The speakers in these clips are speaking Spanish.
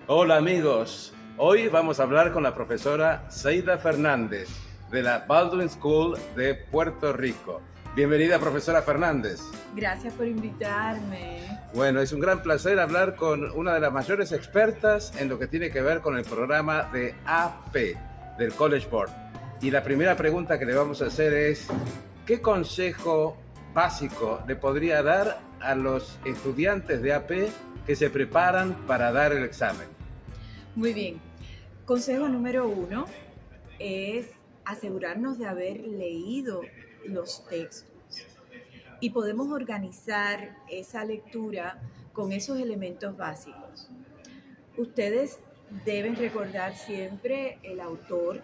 Hola amigos, hoy vamos a hablar con la profesora Zaida Fernández de la Baldwin School de Puerto Rico. Bienvenida, profesora Fernández. Gracias por invitarme. Bueno, es un gran placer hablar con una de las mayores expertas en lo que tiene que ver con el programa de AP del College Board. Y la primera pregunta que le vamos a hacer es, ¿qué consejo básico le podría dar a los estudiantes de AP que se preparan para dar el examen? Muy bien. Consejo número 1 es asegurarnos de haber leído los textos. Y podemos organizar esa lectura con esos elementos básicos. Ustedes deben recordar siempre el autor,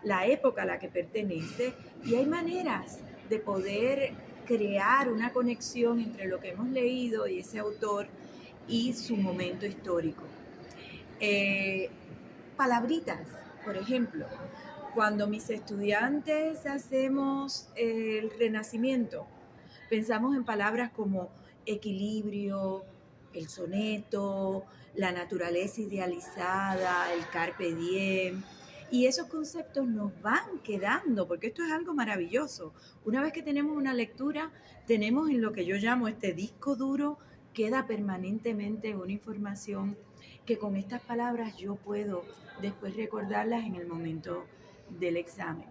la época a la que pertenece, y hay maneras de poder crear una conexión entre lo que hemos leído y ese autor y su momento histórico. Palabritas, por ejemplo, cuando mis estudiantes hacemos el Renacimiento, pensamos en palabras como equilibrio, el soneto, la naturaleza idealizada, el carpe diem. Y esos conceptos nos van quedando, porque esto es algo maravilloso. Una vez que tenemos una lectura, tenemos en lo que yo llamo este disco duro, queda permanentemente una información que con estas palabras yo puedo después recordarlas en el momento del examen.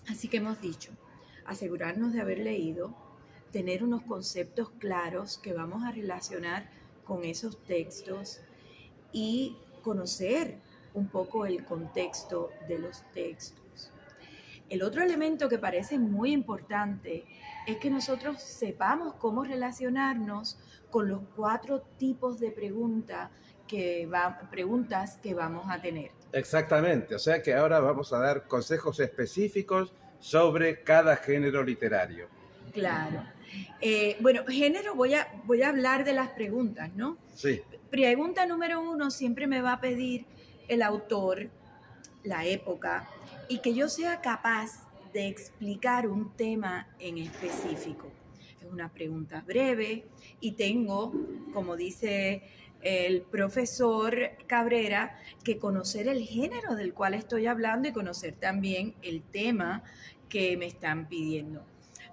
Así que hemos dicho, asegurarnos de haber leído, tener unos conceptos claros que vamos a relacionar con esos textos y conocer un poco el contexto de los textos. El otro elemento que parece muy importante es que nosotros sepamos cómo relacionarnos con los 4 tipos de preguntas que vamos a tener. Exactamente, o sea que ahora vamos a dar consejos específicos sobre cada género literario. Claro. Bueno, género, voy a hablar de las preguntas, ¿no? Sí, Pregunta número 1 siempre me va a pedir el autor, la época, y que yo sea capaz de explicar un tema en específico. Es una pregunta breve y tengo, como dice el profesor Cabrera, que conocer el género del cual estoy hablando y conocer también el tema que me están pidiendo.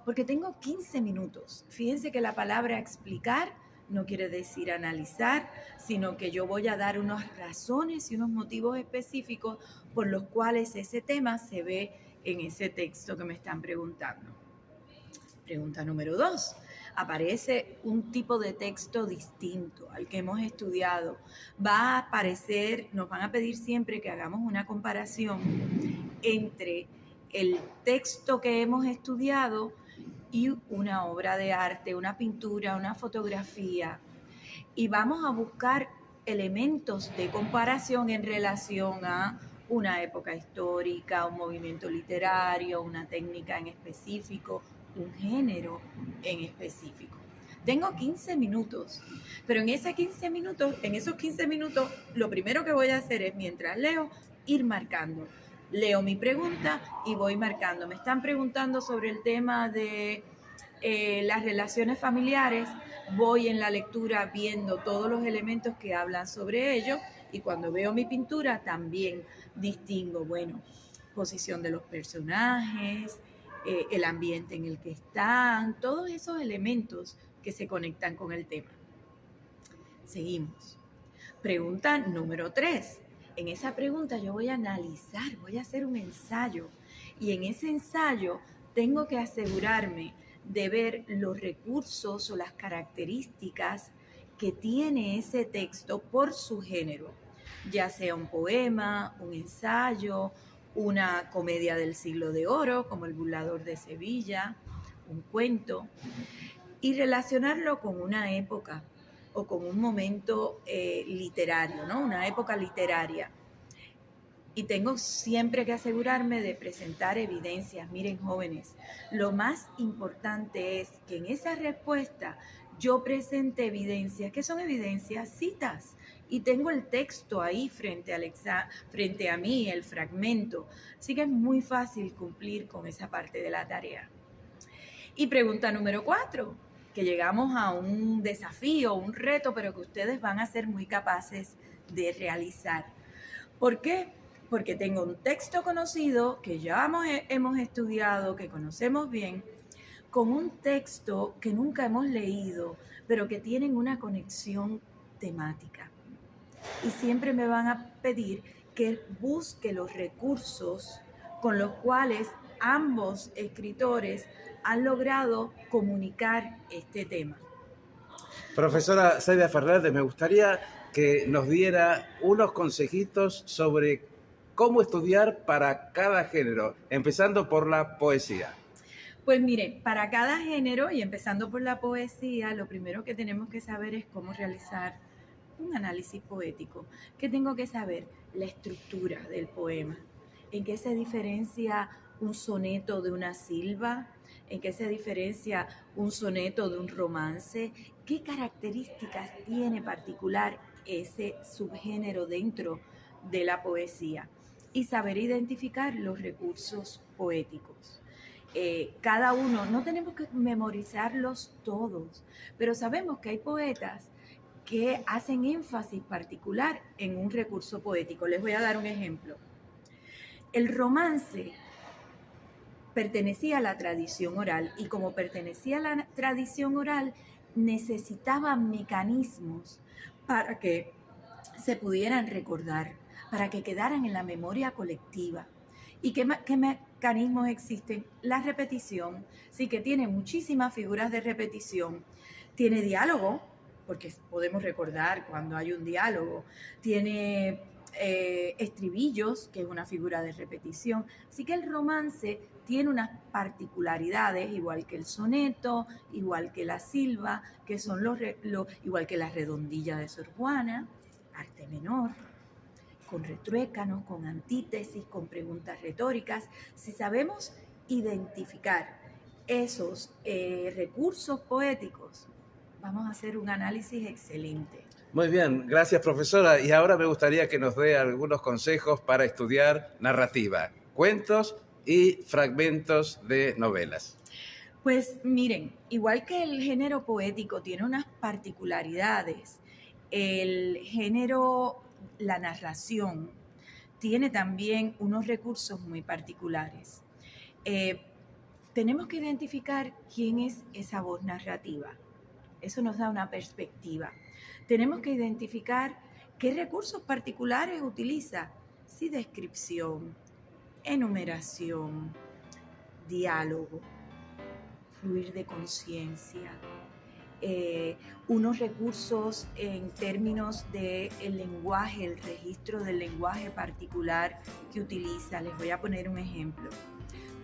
Porque tengo 15 minutos. Fíjense que la palabra explicar no quiere decir analizar, sino que yo voy a dar unas razones y unos motivos específicos por los cuales ese tema se ve en ese texto que me están preguntando. Pregunta número 2. Aparece un tipo de texto distinto al que hemos estudiado. Va a aparecer, nos van a pedir siempre que hagamos una comparación entre el texto que hemos estudiado y una obra de arte, una pintura, una fotografía. Y vamos a buscar elementos de comparación en relación a una época histórica, un movimiento literario, una técnica en específico, un género en específico. Tengo 15 minutos, pero en esos 15 minutos, lo primero que voy a hacer es, mientras leo, ir marcando. Leo mi pregunta y voy marcando. Me están preguntando sobre el tema de las relaciones familiares. Voy en la lectura viendo todos los elementos que hablan sobre ello y cuando veo mi pintura también distingo, bueno, posición de los personajes, el ambiente en el que están, todos esos elementos que se conectan con el tema. Seguimos. Pregunta número 3. En esa pregunta yo voy a analizar, voy a hacer un ensayo y en ese ensayo tengo que asegurarme de ver los recursos o las características que tiene ese texto por su género, ya sea un poema, un ensayo, una comedia del siglo de oro, como El burlador de Sevilla, un cuento, y relacionarlo con una época o con un momento literario, ¿no? Una época literaria. Y tengo siempre que asegurarme de presentar evidencias. Miren, jóvenes, lo más importante es que en esa respuesta yo presente evidencias. ¿Qué son evidencias? Citas. Y tengo el texto ahí frente a mí, el fragmento. Así que es muy fácil cumplir con esa parte de la tarea. Y pregunta número 4, que llegamos a un desafío, un reto, pero que ustedes van a ser muy capaces de realizar. ¿Por qué? Porque tengo un texto conocido que ya hemos estudiado, que conocemos bien, con un texto que nunca hemos leído, pero que tienen una conexión temática. Y siempre me van a pedir que busque los recursos con los cuales ambos escritores han logrado comunicar este tema. Profesora Zaida Fernández, me gustaría que nos diera unos consejitos sobre cómo estudiar para cada género, empezando por la poesía. Pues mire, para cada género, y empezando por la poesía, lo primero que tenemos que saber es cómo realizar un análisis poético. ¿Qué tengo que saber? La estructura del poema. ¿En qué se diferencia un soneto de una silva? ¿En qué se diferencia un soneto de un romance? ¿Qué características tiene particular ese subgénero dentro de la poesía? Y saber identificar los recursos poéticos. Cada uno, no tenemos que memorizarlos todos, pero sabemos que hay poetas que hacen énfasis particular en un recurso poético. Les voy a dar un ejemplo. El romance pertenecía a la tradición oral y como pertenecía a la tradición oral, necesitaba mecanismos para que se pudieran recordar, para que quedaran en la memoria colectiva. ¿Y qué mecanismos existen? La repetición, sí, que tiene muchísimas figuras de repetición. Tiene diálogo, porque podemos recordar cuando hay un diálogo. Tiene estribillos, que es una figura de repetición. Así que el romance tiene unas particularidades, igual que el soneto, igual que la silva, que son igual que la redondilla de Sor Juana, arte menor, con retruécanos, con antítesis, con preguntas retóricas. Si sabemos identificar esos recursos poéticos, vamos a hacer un análisis excelente. Muy bien, gracias profesora. Y ahora me gustaría que nos dé algunos consejos para estudiar narrativa, cuentos y fragmentos de novelas. Pues miren, igual que el género poético tiene unas particularidades, el género, la narración, tiene también unos recursos muy particulares. Tenemos que identificar quién es esa voz narrativa. Eso nos da una perspectiva. Tenemos que identificar qué recursos particulares utiliza. Sí, descripción, enumeración, diálogo, fluir de conciencia, unos recursos en términos del lenguaje, el registro del lenguaje particular que utiliza. Les voy a poner un ejemplo.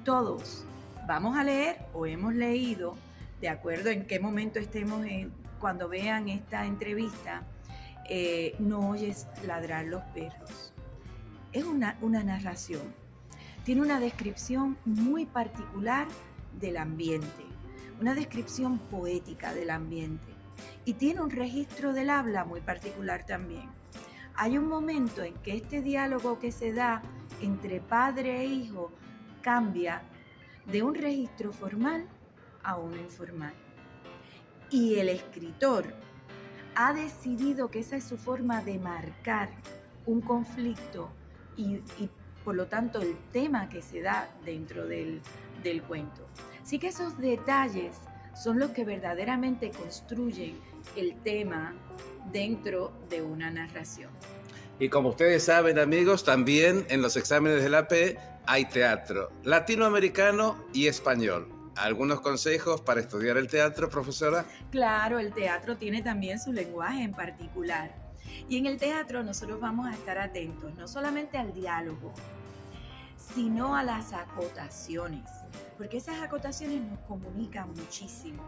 Todos vamos a leer o hemos leído, de acuerdo en qué momento estemos cuando vean esta entrevista, No oyes ladrar los perros. Es una narración. Tiene una descripción muy particular del ambiente, una descripción poética del ambiente y tiene un registro del habla muy particular también. Hay un momento en que este diálogo que se da entre padre e hijo cambia de un registro formal a uno informal. Y el escritor ha decidido que esa es su forma de marcar un conflicto y por lo tanto el tema que se da dentro del cuento. Así que esos detalles son los que verdaderamente construyen el tema dentro de una narración. Y como ustedes saben, amigos, también en los exámenes de la AP hay teatro latinoamericano y español. ¿Algunos consejos para estudiar el teatro, profesora? Claro, el teatro tiene también su lenguaje en particular. Y en el teatro nosotros vamos a estar atentos no solamente al diálogo, sino a las acotaciones, porque esas acotaciones nos comunican muchísimo.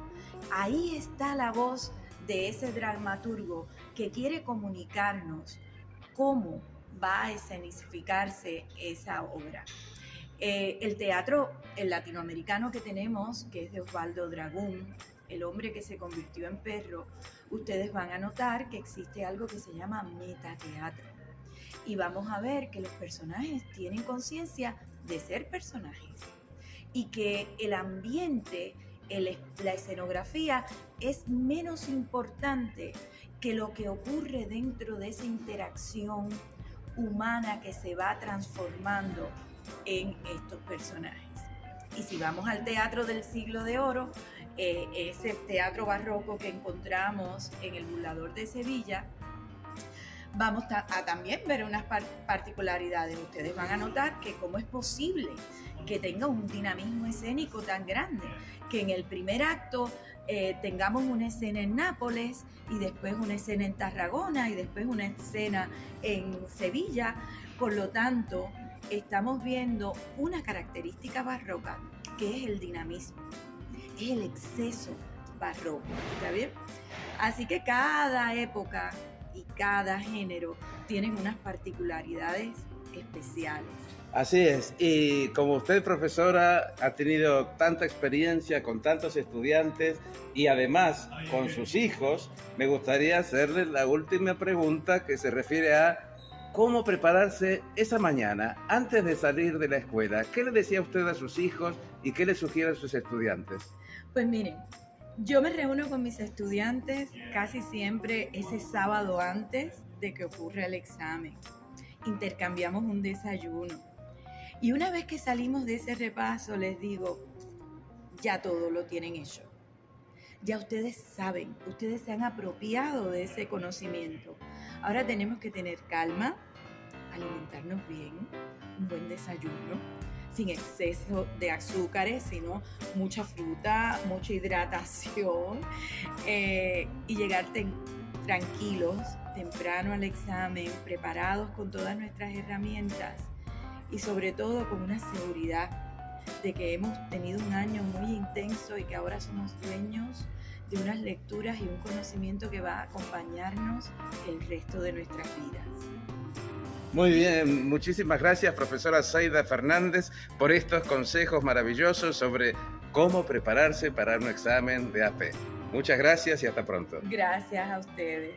Ahí está la voz de ese dramaturgo que quiere comunicarnos cómo va a escenificarse esa obra. El teatro, el latinoamericano que tenemos, que es de Osvaldo Dragún, El hombre que se convirtió en perro, ustedes van a notar que existe algo que se llama metateatro. Y vamos a ver que los personajes tienen conciencia de ser personajes y que el ambiente la escenografía es menos importante que lo que ocurre dentro de esa interacción humana que se va transformando en estos personajes. Y si vamos al teatro del Siglo de Oro, ese teatro barroco que encontramos en el Burlador de Sevilla, vamos a también ver unas particularidades. Ustedes van a notar que cómo es posible que tenga un dinamismo escénico tan grande, que en el primer acto tengamos una escena en Nápoles y después una escena en Tarragona y después una escena en Sevilla. Por lo tanto, estamos viendo una característica barroca que es el dinamismo, es el exceso barroco, ¿está bien? Así que cada época y cada género tienen unas particularidades especiales. Así es, y como usted, profesora, ha tenido tanta experiencia con tantos estudiantes y además con sus hijos, me gustaría hacerle la última pregunta que se refiere a cómo prepararse esa mañana antes de salir de la escuela. ¿Qué le decía usted a sus hijos y qué le sugiere a sus estudiantes? Pues miren, yo me reúno con mis estudiantes casi siempre ese sábado antes de que ocurra el examen. Intercambiamos un desayuno. Y una vez que salimos de ese repaso, les digo, ya todo lo tienen hecho. Ya ustedes saben, ustedes se han apropiado de ese conocimiento. Ahora tenemos que tener calma, alimentarnos bien, un buen desayuno, sin exceso de azúcares, sino mucha fruta, mucha hidratación y llegar tranquilos, temprano al examen, preparados con todas nuestras herramientas y sobre todo con una seguridad de que hemos tenido un año muy intenso y que ahora somos dueños de unas lecturas y un conocimiento que va a acompañarnos el resto de nuestras vidas. Muy bien, muchísimas gracias, profesora Zaida Fernández, por estos consejos maravillosos sobre cómo prepararse para un examen de AP. Muchas gracias y hasta pronto. Gracias a ustedes.